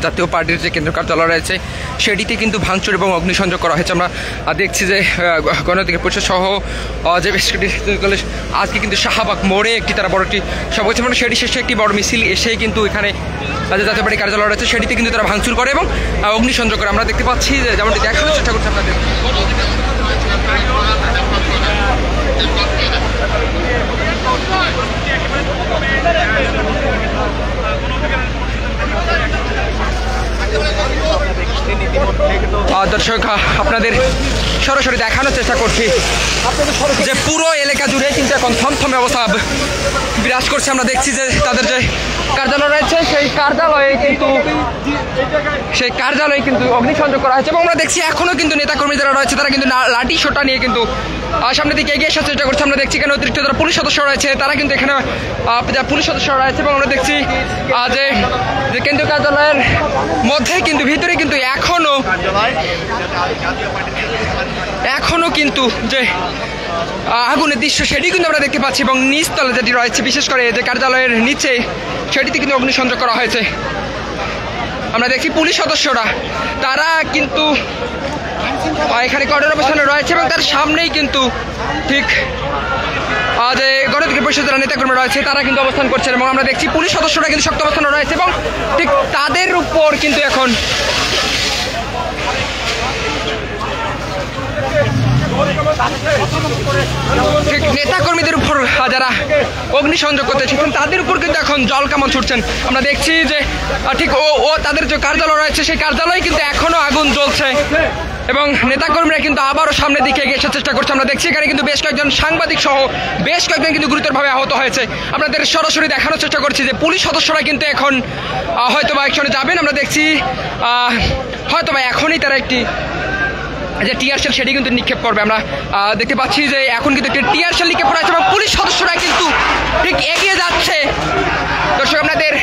জাতীয় পার্টির যে কেন্দ্র কার্যালয় রয়েছে সেটিতে কিন্তু ভাঙচুর এবং অগ্নিসংযোগ করা হয়েছে। আমরা দেখছি যে গণতান্ত্রিক পরিষদ সহ যে বেশ কয়েকটি আজকে কিন্তু শাহবাগ মোড়ে একটি তারা বড় একটি সব হচ্ছে, মানে সেটি শেষে একটি বড় মিছিল এসেই কিন্তু এখানে যে জাতীয় পার্টি কার্যালয় রয়েছে সেটিতে কিন্তু তারা ভাঙচুর করে এবং অগ্নিসংযোগ করে। আমরা দেখতে পাচ্ছি যে যেমনটি দেখানোর চেষ্টা করছি আপনাদের। দর্শক আপনাদের সরাসরি দেখানোর চেষ্টা করছি যে পুরো এলাকা জুড়ে কিন্তু এখন থমথমে অবস্থা বিরাজ করছে। আমরা দেখছি যে তাদের যে কার্যালয় রয়েছে সেই কার্যালয়ে কিন্তু অগ্নিসংযোগ করা হয়েছে এবং আমরা দেখছি এখনো কিন্তু নেতাকর্মী যারা রয়েছে তারা কিন্তু লাঠি সোটা নিয়ে কিন্তু সামনের দিকে এগিয়ে আসার চেষ্টা করছে। আমরা দেখছি এখানে অতিরিক্ত যারা পুলিশ সদস্য রয়েছে তারা কিন্তু এখানে পুলিশ সদস্য রয়েছে এবং আমরা দেখছি যে কেন্দ্রীয় কার্যালয়ের মধ্যে কিন্তু ভিতরে কিন্তু এখনো কিন্তু যে আগুনের দৃশ্য সেটি কিন্তু আমরা দেখতে পাচ্ছি এবং নিচতলা যেটি রয়েছে বিশেষ করে যে কার্যালয়ের নিচে সেটিতে কিন্তু অগ্নিসংযোগ করা হয়েছে। আমরা দেখি পুলিশ সদস্যরা তারা কিন্তু এখানে কঠোর অবস্থানে রয়েছে এবং তার সামনেই কিন্তু ঠিক যে গণতান্ত্রিক পরিষদ যারা নেতাকর্মী রয়েছে তারা কিন্তু অবস্থান করছেন এবং আমরা দেখছি পুলিশ সদস্যরা কিন্তু শক্ত অবস্থানে রয়েছে এবং ঠিক তাদের উপর কিন্তু এখন ঠিক নেতাকর্মীদের উপর যারা অগ্নিসংযোগ করতে এসেছেন তাদের উপর কিন্তু এখন জল কামান ছুটছেন। আমরা দেখছি যে ঠিক ও তাদের যে কার্যালয় রয়েছে সেই কার্যালয়ে কিন্তু এখনো আগুন জ্বলছে এবং নেতাকর্মীরা কিন্তু আবারও সামনের দিকে এগিয়ে আসার চেষ্টা করছে। আমরা দেখছি এখানে কিন্তু বেশ কয়েকজন সাংবাদিক সহ বেশ কয়েকজন কিন্তু গুরুতরভাবে আহত হয়েছে। আপনাদের সরাসরি দেখানোর চেষ্টা করছি যে পুলিশ সদস্যরা কিন্তু এখন হয়তোবা একসঙ্গে যাবেন। আমরা দেখছি হয়তোবা এখনই তারা একটি যে টিয়ার শেল সেটি কিন্তু নিক্ষেপ করবে। আমরা দেখতে পাচ্ছি যে এখন কিন্তু একটি টিয়ার শেল নিক্ষেপ করা হয়েছে এবং পুলিশ সদস্যরা কিন্তু ঠিক এগিয়ে যাচ্ছে। দর্শক আপনাদের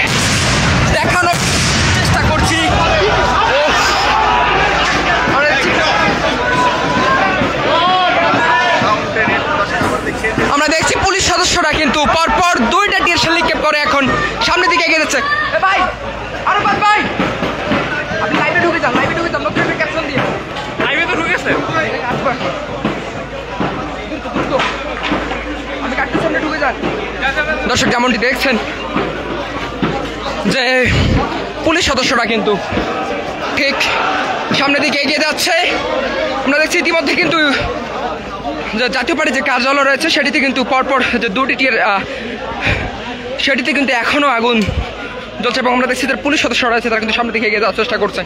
দেখানোর চেষ্টা করছি আমরা দেখছি পুলিশ সদস্যরা কিন্তু পরপর দুইটা টিয়ার শেল নিক্ষেপ করে এখন সামনের দিকে এগিয়ে যাচ্ছে। ভাই আরো ভাই আপনি লাইভে ঢুকে যান লোকের ক্যাপশন দিয়ে লাইভে তো ঢুকেছে আমি কাটতে সামনে ঢুকে যান। দর্শক যেমনটি দেখছেন যে পুলিশ সদস্যরা কিন্তু ঠিক সামনের দিকে এগিয়ে যাচ্ছে। আমরা দেখছি ইতিমধ্যে কিন্তু যে জাতীয় পার্টির যে কার্যালয় রয়েছে সেটিতে কিন্তু পরপর যে দুটি টিয়ার সেটিতে কিন্তু এখনো আগুন জ্বলছে এবং আমরা দেখছি যে পুলিশ সদস্য রয়েছে তারা কিন্তু সামনের দিকে এগিয়ে যাওয়ার চেষ্টা করছে।